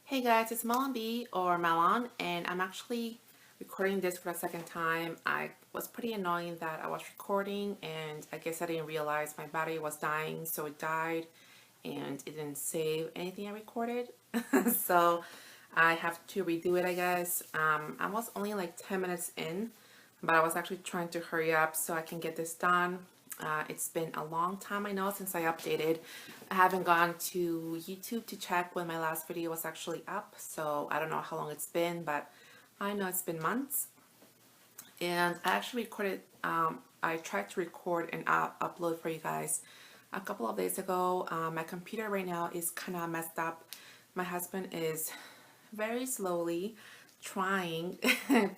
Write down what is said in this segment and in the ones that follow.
Hey guys, it's Malonb or Malon, and I'm actually recording this for the second time. I was pretty annoying that I was recording, and I guess I didn't realize my battery was dying, so it died, and it didn't save anything I recorded. So I have to redo it, I guess. I was only like 10 minutes in, but I was actually trying to hurry up so I can get this done. It's been a long time, I know, since I updated. I haven't gone to YouTube to check when my last video was actually up, so I don't know how long it's been, but I know it's been months. And I actually recorded, I tried to record and upload for you guys a couple of days ago. My computer right now is kind of messed up. My husband is very slowly trying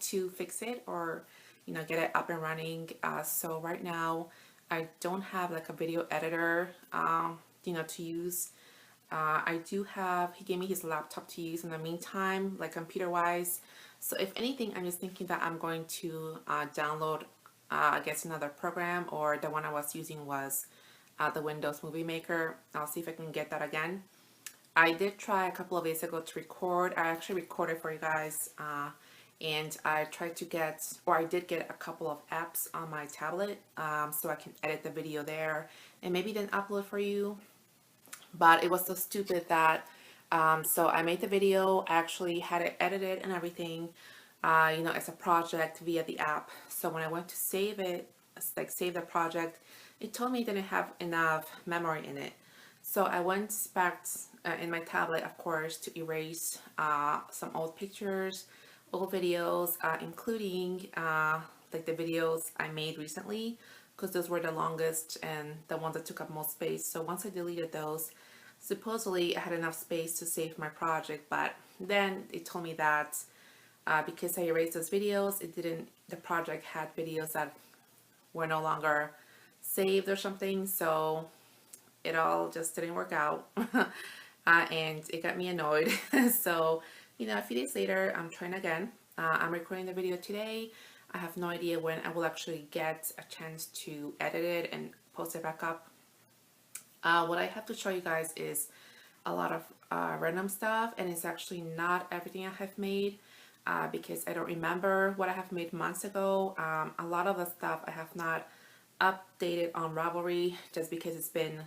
to fix it or get it up and running. So right now I don't have like a video editor to use. I do have, he gave me his laptop to use in the meantime, like computer wise. So if anything, I'm just thinking that I'm going to download I guess another program, or the one I was using was the Windows Movie Maker. I'll see if I can get that again. I did try a couple of days ago to record. I actually recorded for you guys, and I tried to get, or I did get a couple of apps on my tablet, so I can edit the video there and maybe then upload for you. But it was so stupid that, so I made the video, I actually had it edited and everything, as a project via the app. So when I went to save it, like save the project, it told me it didn't have enough memory in it. So I went back in my tablet, of course, to erase some old pictures, old videos, including like the videos I made recently, because those were the longest and the ones that took up most space. So once I deleted those, supposedly I had enough space to save my project, but then it told me that because I erased those videos, it didn't, the project had videos that were no longer saved or something, so it all just didn't work out. And it got me annoyed. So, a few days later, I'm trying again. I'm recording the video today. I have no idea when I will actually get a chance to edit it and post it back up. What I have to show you guys is a lot of random stuff, and it's actually not everything I have made because I don't remember what I have made months ago. A lot of the stuff I have not updated on Ravelry just because it's been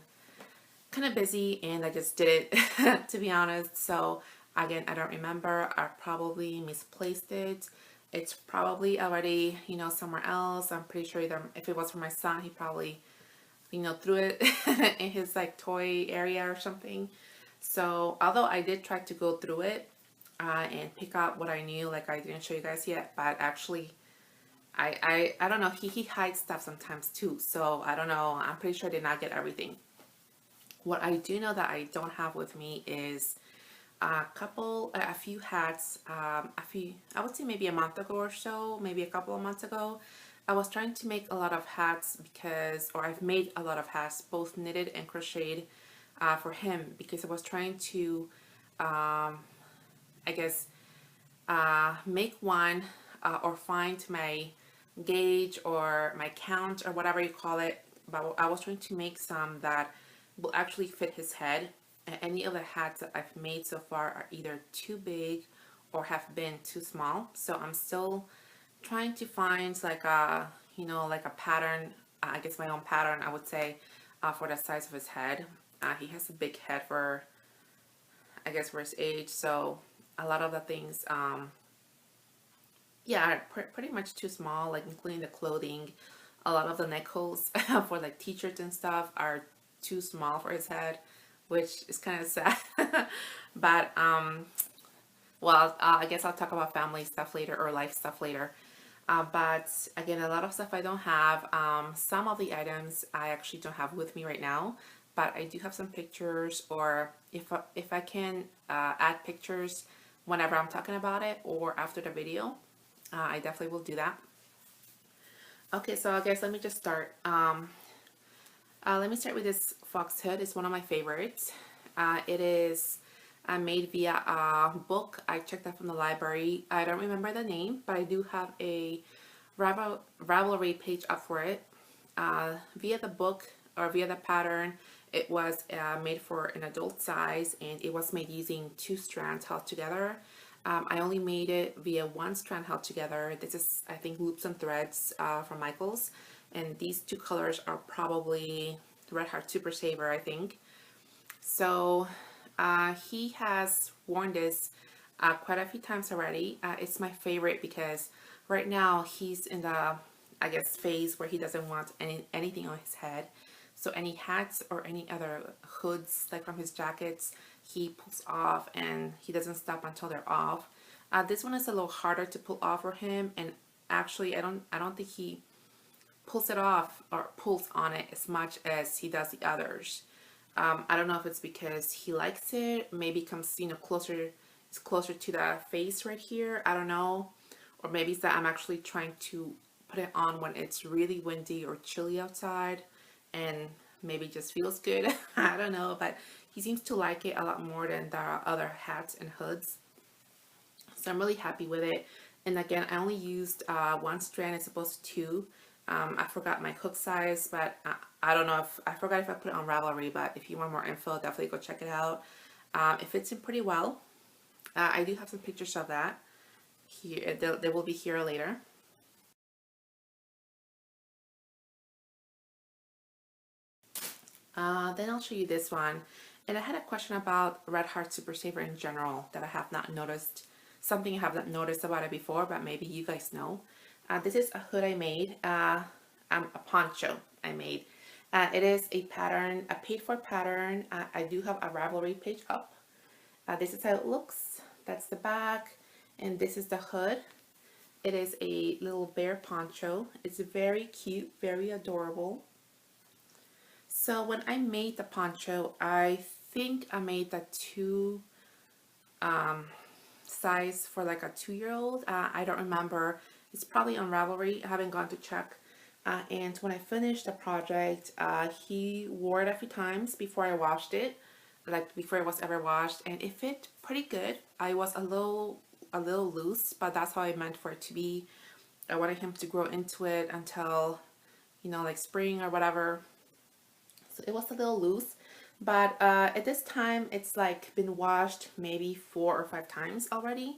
kind of busy and I just did it to be honest. So again, I don't remember. I probably misplaced it. It's probably already, somewhere else. I'm pretty sure that if it was for my son, he probably, threw it in his like toy area or something. So although I did try to go through it and pick out what I knew, like I didn't show you guys yet, but actually I don't know, he hides stuff sometimes too. So I don't know, I'm pretty sure I did not get everything. What I do know that I don't have with me is a few hats, I would say maybe a month ago or so, maybe a couple of months ago. I was trying to make a lot of hats or I've made a lot of hats, both knitted and crocheted for him, because I was trying to, I guess, make one or find my gauge or my count or whatever you call it. But I was trying to make some that will actually fit his head. Any of the hats that I've made so far are either too big or have been too small. So I'm still trying to find like like a pattern, I guess my own pattern, I would say, for the size of his head. He has a big head for, I guess, for his age. So a lot of the things, yeah, pretty much too small, like including the clothing. A lot of the neck holes for like t-shirts and stuff are too small for his head, which is kind of sad. But well, I guess I'll talk about family stuff later or life stuff later. But again, a lot of stuff I don't have. Some of the items I actually don't have with me right now, but I do have some pictures, or if I can add pictures whenever I'm talking about it or after the video, I definitely will do that. Okay, so I guess let me just start. Let me start with this fox hood. It's one of my favorites. It is made via a book. I checked that from the library. I don't remember the name, but I do have a Ravelry page up for it. Via the book or via the pattern, It was made for an adult size, and it was made using 2 strands held together. I only made it via 1 strand held together. This is, I think, Loops and Threads from Michaels. And these 2 colors are probably Red Heart Super Saver, I think. So he has worn this quite a few times already. It's my favorite because right now he's in the, I guess, phase where he doesn't want anything on his head. So any hats or any other hoods, like from his jackets, he pulls off, and he doesn't stop until they're off. This one is a little harder to pull off for him, and actually I don't think he pulls it off or pulls on it as much as he does the others. I don't know if it's because he likes it, maybe comes, closer, it's closer to the face right here, I don't know. Or maybe it's that I'm actually trying to put it on when it's really windy or chilly outside, and maybe just feels good. I don't know, but he seems to like it a lot more than the other hats and hoods. So I'm really happy with it. And again, I only used 1 strand as opposed to 2. I forgot my hook size, but I don't know if I forgot if I put it on Ravelry, but if you want more info, definitely go check it out. It fits in pretty well. I do have some pictures of that here. They will be here later. Then I'll show you this one. And I had a question about Red Heart Super Saver in general that I have not noticed. Something I have not noticed about it before, but maybe you guys know. This is a hood I made, a poncho I made. It is a pattern, a paid for pattern. I do have a Ravelry page up. This is how it looks. That's the back, and this is the hood. It is a little bear poncho. It's very cute, very adorable. So when I made the poncho, I think I made the 2 size for like a 2-year-old. I don't remember. It's probably on Ravelry. I haven't gone to check. And when I finished the project, he wore it a few times before I washed it, like before it was ever washed, and it fit pretty good. I was a little loose, but that's how I meant for it to be. I wanted him to grow into it until, like spring or whatever. So it was a little loose, but at this time it's like been washed maybe 4 or 5 times already,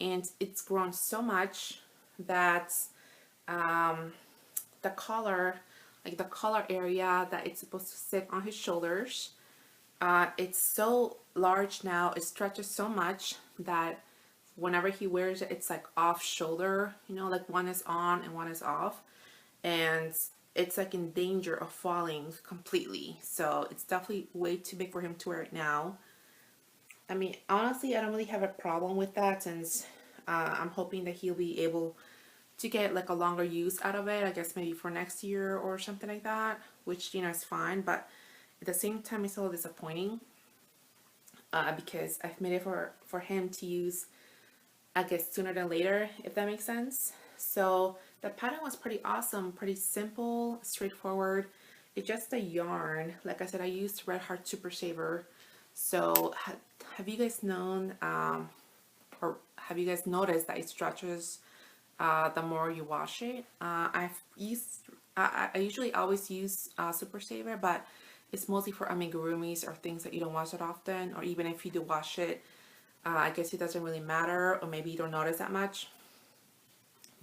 and it's grown so much that the collar, like the collar area that it's supposed to sit on his shoulders, it's so large now, it stretches so much that whenever he wears it, it's like off shoulder, like one is on and one is off, and it's like in danger of falling completely. So it's definitely way too big for him to wear it now. I mean, honestly, I don't really have a problem with that, since I'm hoping that he'll be able to get like a longer use out of it, I guess maybe for next year or something like that, which is fine. But at the same time, it's a little disappointing because I've made it for him to use, I guess, sooner than later, if that makes sense. So the pattern was pretty awesome, pretty simple, straightforward. It's just the yarn. Like I said, I used Red Heart Super Saver. So have you guys known, or have you guys noticed that it stretches the more you wash it? I usually always use Super Saver, but it's mostly for amigurumis or things that you don't wash that often, or even if you do wash it, I guess it doesn't really matter, or maybe you don't notice that much.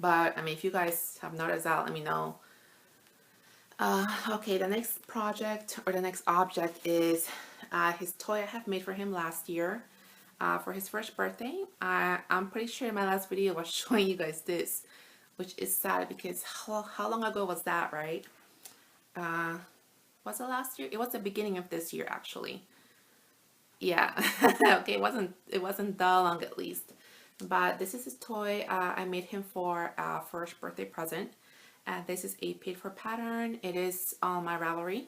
But I mean, if you guys have noticed that, let me know. Okay, the next project or the next object is his toy I have made for him last year for his first birthday. I'm pretty sure in my last video I was showing you guys this, which is sad because how long ago was that, right? Was it last year? It was the beginning of this year, actually. Yeah. Okay, it wasn't that long at least. But this is his toy I made him for first birthday present. This is a paid for pattern. It is on my Ravelry,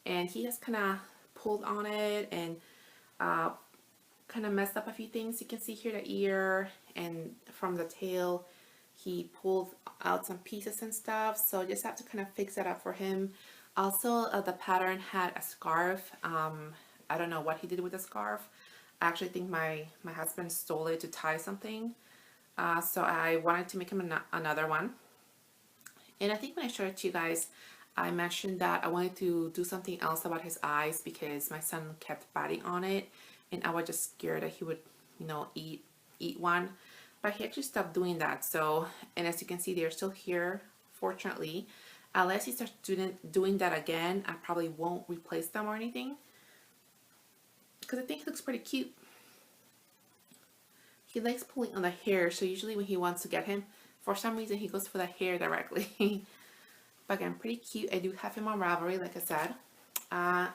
and he has kind of pulled on it and kind of messed up a few things. You can see here the ear, and from the tail he pulled out some pieces and stuff, so just have to kind of fix that up for him. Also, the pattern had a scarf. I don't know what he did with the scarf. I actually think my husband stole it to tie something, so I wanted to make him another one. And I think when I showed it to you guys, I mentioned that I wanted to do something else about his eyes because my son kept biting on it, and I was just scared that he would, eat one. But he actually stopped doing that. So, and as you can see, they're still here, fortunately. Unless he starts doing that again, I probably won't replace them or anything because I think he looks pretty cute. He likes pulling on the hair, so usually when he wants to get him, for some reason he goes for the hair directly. But again, pretty cute. I do have him on Ravelry, like I said.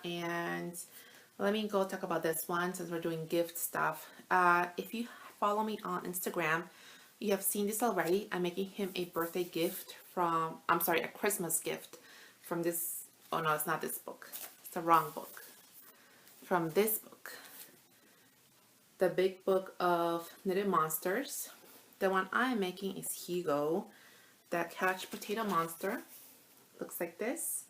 And let me go talk about this one since we're doing gift stuff. If you follow me on Instagram, you have seen this already. I'm making him a birthday gift from, I'm sorry, a Christmas gift from this, oh no, it's not this book. It's the wrong book. From this book. The Big Book of Knitted Monsters. The one I'm making is Hugo, the couch potato monster. Looks like this.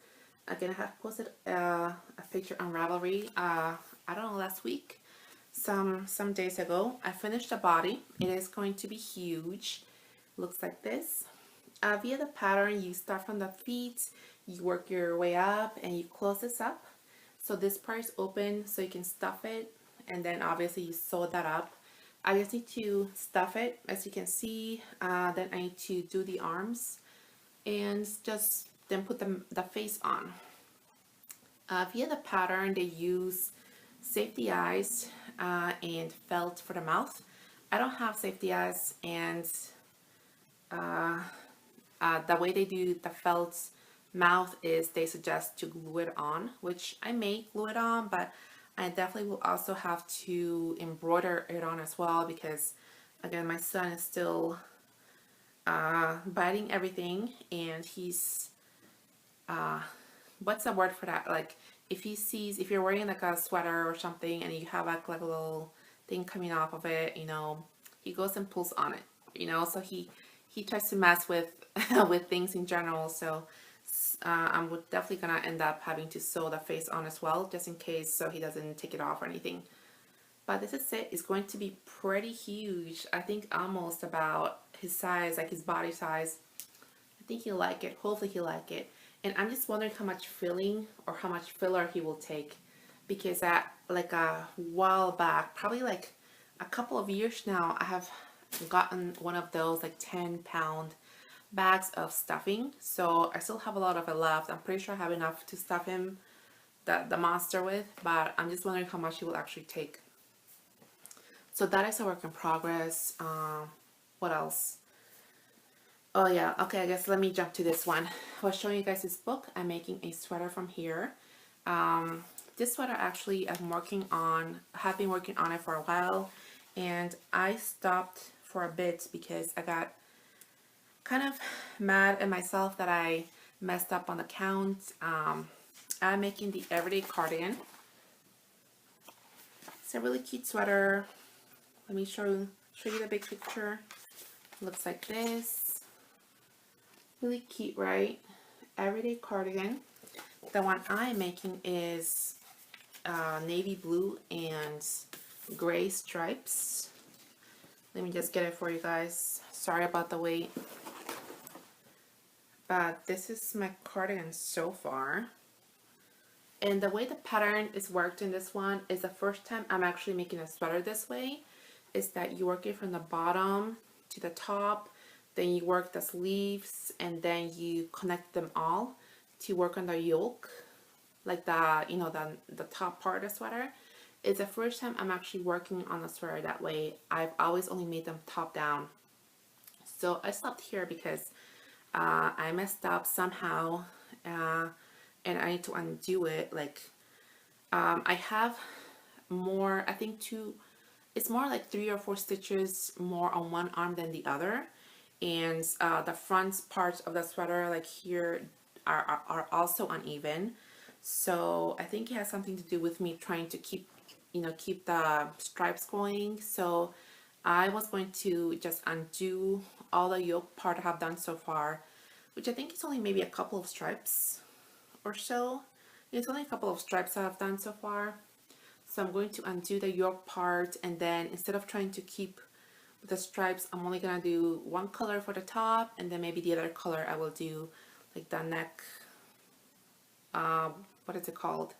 Again, I have posted a picture on Ravelry, I don't know, last week, some days ago. I finished the body. It is going to be huge. Looks like this. Via the pattern, you start from the feet, you work your way up, and you close this up. So this part is open so you can stuff it, and then obviously you sew that up. I just need to stuff it, as you can see. Then I need to do the arms and just then put the face on. Via the pattern, they use safety eyes and felt for the mouth. I don't have safety eyes, and the way they do the felt mouth is they suggest to glue it on, which I may glue it on, but I definitely will also have to embroider it on as well because, again, my son is still biting everything, and he's what's the word for that? Like if you're wearing like a sweater or something and you have like a little thing coming off of it, he goes and pulls on it, so he tries to mess with with things in general. So I'm definitely gonna end up having to sew the face on as well, just in case, so he doesn't take it off or anything. But this is it. It's going to be pretty huge. I think almost about his size, like his body size. I think he'll like it. Hopefully he'll like it. And I'm just wondering how much filling or how much filler he will take, because at like a while back, probably like a couple of years now, I have gotten one of those like 10-pound bags of stuffing. So I still have a lot of it left. I'm pretty sure I have enough to stuff him, the monster with, but I'm just wondering how much he will actually take. So that is a work in progress. What else? Oh yeah, okay, I guess let me jump to this one. I was showing you guys this book. I'm making a sweater from here. This sweater actually have been working on it for a while, and I stopped for a bit because I got kind of mad at myself that I messed up on the count. I'm making the everyday cardigan. It's a really cute sweater. Let me show you the big picture. It looks like this. Really cute, right? Everyday cardigan. The one I'm making is navy blue and gray stripes. Let me just get it for you guys. Sorry about the wait. But this is my cardigan so far. And the way the pattern is worked in this one is the first time I'm actually making a sweater this way, is that you work it from the bottom to the top, then you work the sleeves, and then you connect them all to work on the yoke, like the top part of the sweater. It's the first time I'm actually working on the sweater that way. I've always only made them top down. So I stopped here because I messed up somehow, and I need to undo it. Like I have more, I think it's more like 3 or 4 stitches more on one arm than the other, and the front parts of the sweater, like here, are also uneven. So I think it has something to do with me trying to keep the stripes going. So I was going to just undo all the yoke part I have done so far, which I think is only maybe a couple of stripes or so. It's only a couple of stripes I have done so far. So I'm going to undo the yoke part, and then instead of trying to keep the stripes, I'm only gonna do one color for the top, and then maybe the other color I will do like the neck what is it called?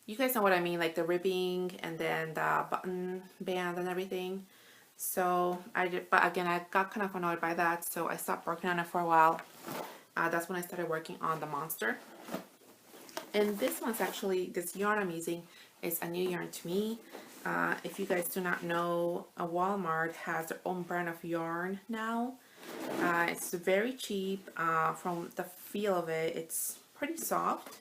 You guys know what I mean, like the ribbing and then the button band and everything. So I did, but again, I got kind of annoyed by that, so I stopped working on it for a while. That's when I started working on the monster. And this one's actually, this yarn I'm using is a new yarn to me. If you guys do not know, Walmart has their own brand of yarn now. It's very cheap. From the feel of it, it's pretty soft.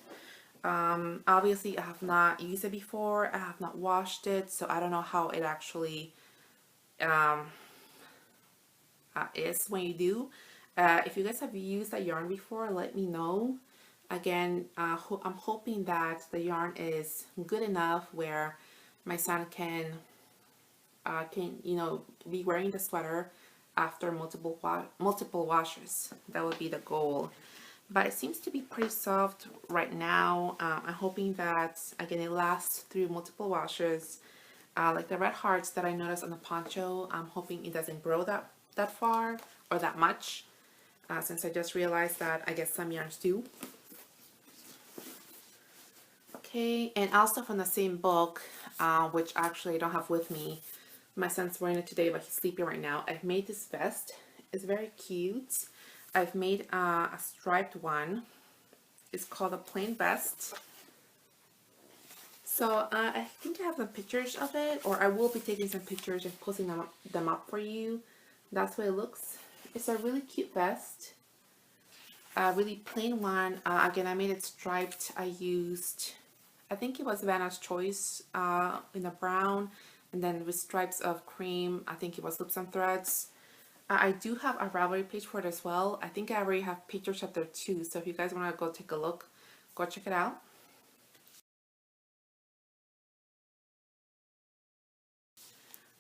Obviously I have not used it before. I have not washed it, so I don't know how it actually is when you do. If you guys have used that yarn before, let me know. Again, I'm hoping that the yarn is good enough where my son can be wearing the sweater after multiple washes. That would be the goal. But it seems to be pretty soft right now. I'm hoping that, again, it lasts through multiple washes. Like the red hearts that I noticed on the poncho, I'm hoping it doesn't grow that far or that much, since I just realized that I guess some yarns do. Okay, and also from the same book, which actually I don't have with me. My son's wearing it today, but he's sleeping right now. I've made this vest. It's very cute. I've made a striped one. It's called a plain vest. So I think I have some pictures of it, or I will be taking some pictures and posting them up for you. That's what it looks. It's a really cute vest. A really plain one. Again, I made it striped. I used, I think it was Vanna's Choice in the brown, and then with stripes of cream. I think it was Loops and Threads. I do have a Ravelry page for it as well. I think I already have pictures up there too. So if you guys want to go take a look, go check it out.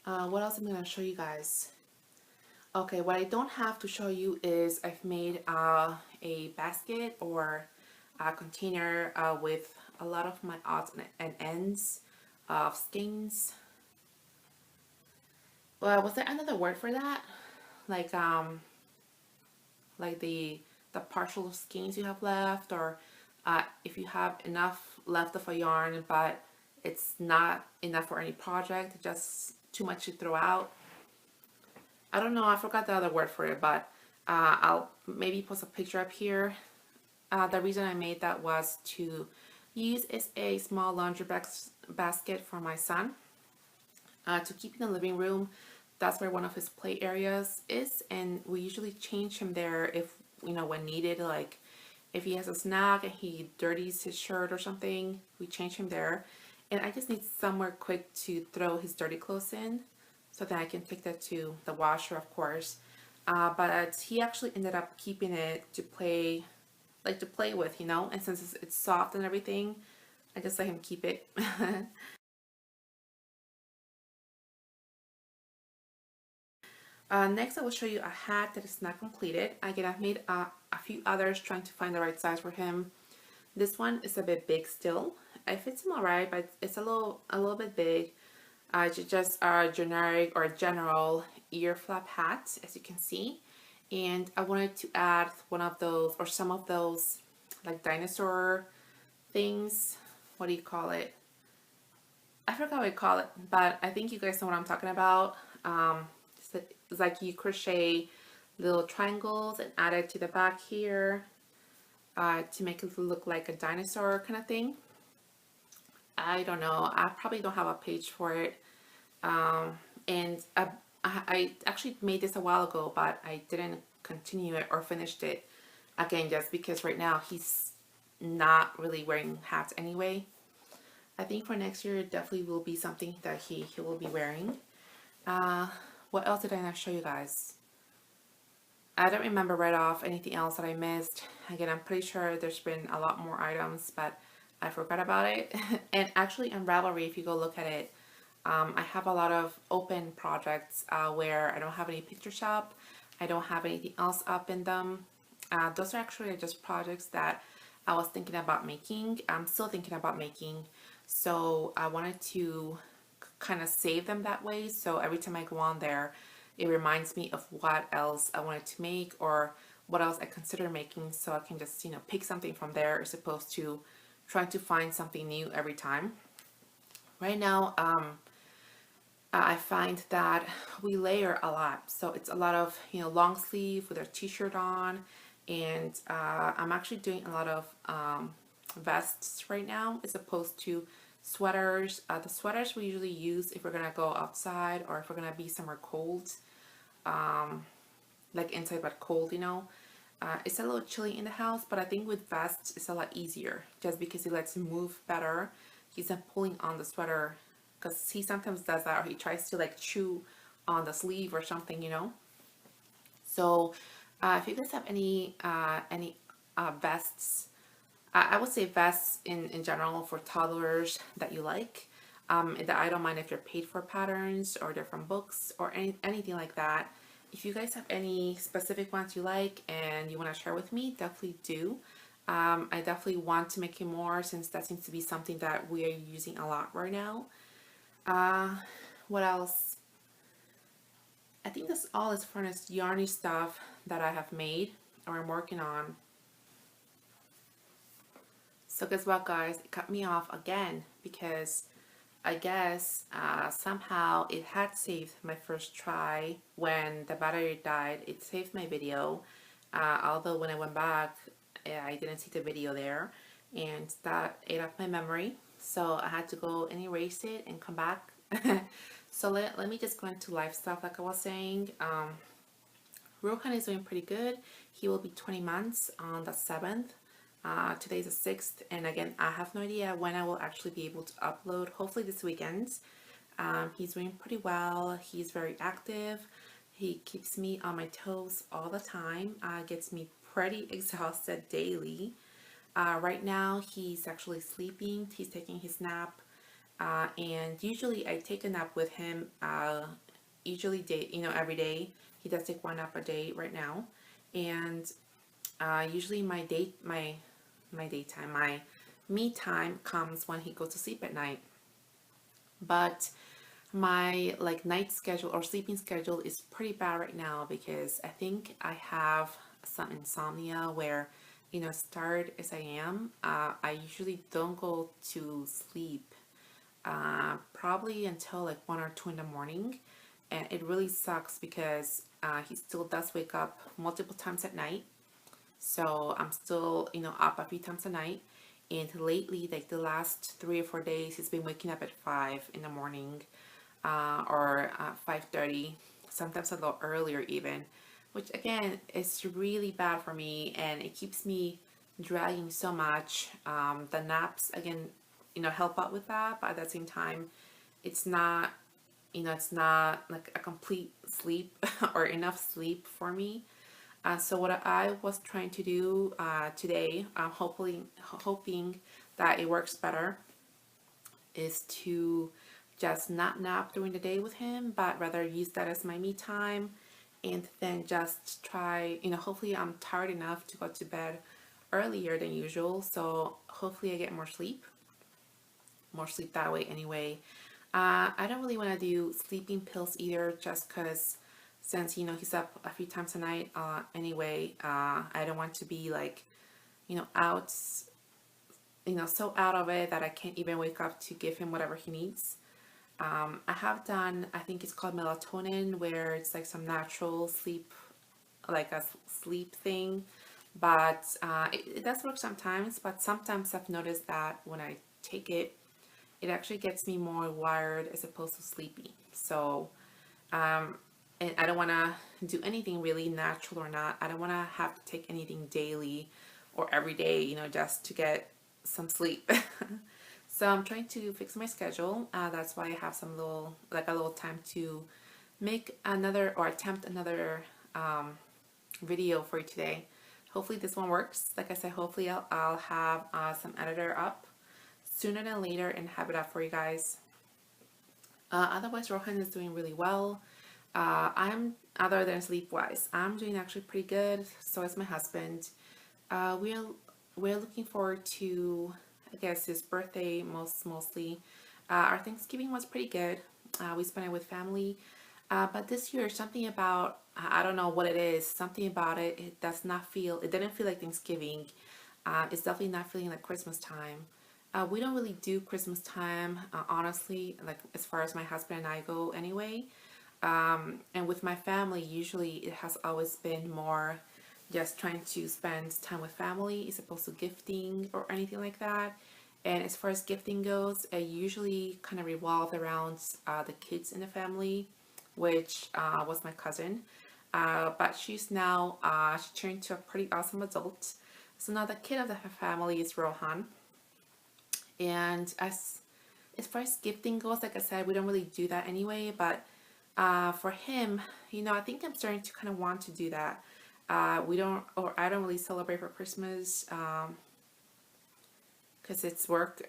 What else I'm going to show you guys? Okay, what I don't have to show you is I've made a basket or a container with a lot of my odds and ends of skeins. Well, was there another word for that? Like the partial skeins you have left, or if you have enough left of a yarn but it's not enough for any project, just too much to throw out. I don't know, I forgot the other word for it, but I'll maybe post a picture up here. The reason I made that was to use as a small laundry basket for my son to keep in the living room. That's where one of his play areas is, and we usually change him there if, when needed, like if he has a snack and he dirties his shirt or something, we change him there. And I just need somewhere quick to throw his dirty clothes in, so that I can take that to the washer, of course. But he actually ended up keeping it to play with, and since it's soft and everything, I just let him keep it. Next, I will show you a hat that is not completed. Again, I've made a few others trying to find the right size for him. This one is a bit big still. It fits him alright, but it's a little bit big. It's just a generic or general ear flap hat, as you can see. And I wanted to add one of those, or some of those, like dinosaur things. What do you call it? I forgot what I call it, but I think you guys know what I'm talking about. It's like you crochet little triangles and add it to the back here to make it look like a dinosaur kind of thing. I don't know. I probably don't have a page for it. And I actually made this a while ago, but I didn't continue it or finished it. Again, just because right now he's not really wearing hats anyway. I think for next year it definitely will be something that he will be wearing. What else did I not show you guys? I don't remember right off anything else that I missed. Again, I'm pretty sure there's been a lot more items, but I forgot about it. And actually on Ravelry, if you go look at it, I have a lot of open projects where I don't have any pictures up. I don't have anything else up in them. Those are actually just projects that I was thinking about making. I'm still thinking about making. So I wanted to kind of save them that way. So every time I go on there, it reminds me of what else I wanted to make or what else I consider making, so I can just, you know, pick something from there as opposed to trying to find something new every time. Right now, I find that we layer a lot. So it's a lot of, you know, long sleeve with a t-shirt on. And I'm actually doing a lot of vests right now as opposed to sweaters. The sweaters we usually use if we're going to go outside or if we're going to be somewhere cold, like inside but cold, you know. It's a little chilly in the house, but I think with vests it's a lot easier just because it lets him move better. He's not pulling on the sweater because he sometimes does that, or he tries to like chew on the sleeve or something, you know. So if you guys have any vests, I would say vests in general for toddlers that you like. That I don't mind if they're paid for patterns or they're from books or anything like that. If you guys have any specific ones you like and you want to share with me, definitely do. I definitely want to make it more since that seems to be something that we are using a lot right now. What else? I think that's all as far as yarny stuff that I have made or I'm working on. So guess what, guys? It cut me off again because I guess somehow it had saved my first try when the battery died. It saved my video, although when I went back, I didn't see the video there, and that ate up my memory. So I had to go and erase it and come back. So let me just go into life stuff like I was saying. Rohan is doing pretty good. He will be 20 months on the 7th. Today's the 6th, and again, I have no idea when I will actually be able to upload. Hopefully this weekend. He's doing pretty well. He's very active. He keeps me on my toes all the time. Gets me pretty exhausted daily. Right now, he's actually sleeping. He's taking his nap. And usually I take a nap with him, usually every day. He does take one nap a day right now. And usually my me time comes when he goes to sleep at night. But my like night schedule or sleeping schedule is pretty bad right now because I think I have some insomnia where, you know, started as I am, I usually don't go to sleep probably until like 1 or 2 in the morning, and it really sucks because he still does wake up multiple times at night. So I'm still, you know, up a few times a night. And lately, like the last 3 or 4 days, he's been waking up at 5 in the morning, or 5:30, sometimes a little earlier even, which again is really bad for me, and it keeps me dragging so much. The naps again, you know, help out with that, but at the same time, it's not, you know, it's not like a complete sleep or enough sleep for me. So what I was trying to do today, hoping that it works better, is to just not nap during the day with him, but rather use that as my me time, and then just try, you know, hopefully I'm tired enough to go to bed earlier than usual, so hopefully I get more sleep that way anyway. I don't really want to do sleeping pills either, just because since, you know, he's up a few times a night anyway, I don't want to be like, you know, out, you know, so out of it that I can't even wake up to give him whatever he needs. I have done, I think it's called melatonin, where it's like some natural sleep, like a sleep thing, but it does work sometimes, but sometimes I've noticed that when I take it, it actually gets me more wired as opposed to sleepy. So and I don't want to do anything really, natural or not. I don't want to have to take anything daily or every day, you know, just to get some sleep. So I'm trying to fix my schedule. That's why I have some a little time to make another or attempt another video for you today. Hopefully this one works. Like I said, hopefully I'll have some editor up sooner than later and have it up for you guys. Otherwise, Rohan is doing really well. Other than sleep-wise, I'm doing actually pretty good. So is my husband. We're looking forward to, I guess, his birthday mostly. Our Thanksgiving was pretty good. We spent it with family. But this year, something about, I don't know what it is, something about it, it does not feel, it didn't feel like Thanksgiving. It's definitely not feeling like Christmas time. We don't really do Christmas time, honestly, like as far as my husband and I go anyway. And with my family, usually it has always been more just trying to spend time with family as opposed to gifting or anything like that. And as far as gifting goes, it usually kind of revolved around the kids in the family, which was my cousin. But she's now, she turned to a pretty awesome adult. So now the kid of the family is Rohan. And as far as gifting goes, like I said, we don't really do that anyway. But for him, I think I'm starting to kind of want to do that. We don't, or I don't really celebrate for Christmas because it's work.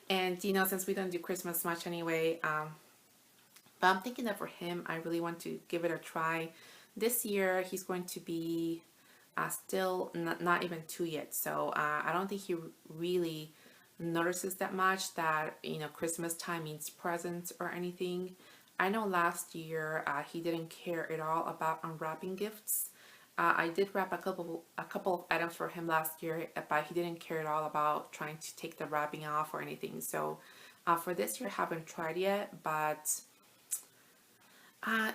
And, since we don't do Christmas much anyway, but I'm thinking that for him, I really want to give it a try. This year, he's going to be still not even 2 yet. So I don't think he really notices that much that, Christmas time means presents or anything. I know last year he didn't care at all about unwrapping gifts. I did wrap a couple of items for him last year, but he didn't care at all about trying to take the wrapping off or anything. So for this year, I haven't tried yet, but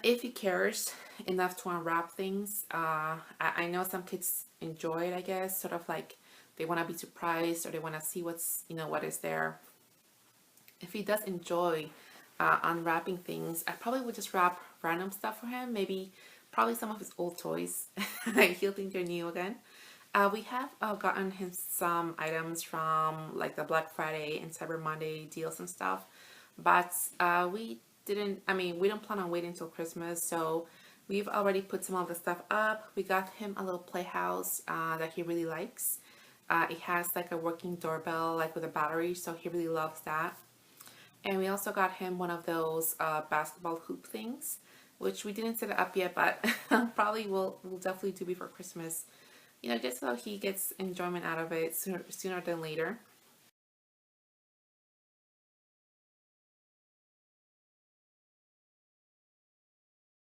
if he cares enough to unwrap things, I know some kids enjoy it, I guess, sort of like they want to be surprised or they want to see what is there. If he does enjoy unwrapping things, I probably would just wrap random stuff for him, maybe probably some of his old toys. He'll think they're new again. We have gotten him some items from like the Black Friday and Cyber Monday deals and stuff, but we don't plan on waiting until Christmas, so we've already put some of the stuff up. We got him a little playhouse that he really likes. It has like a working doorbell, like with a battery, so he really loves that. And we also got him one of those basketball hoop things, which we didn't set it up yet, but probably will definitely do before Christmas. Just so he gets enjoyment out of it sooner than later.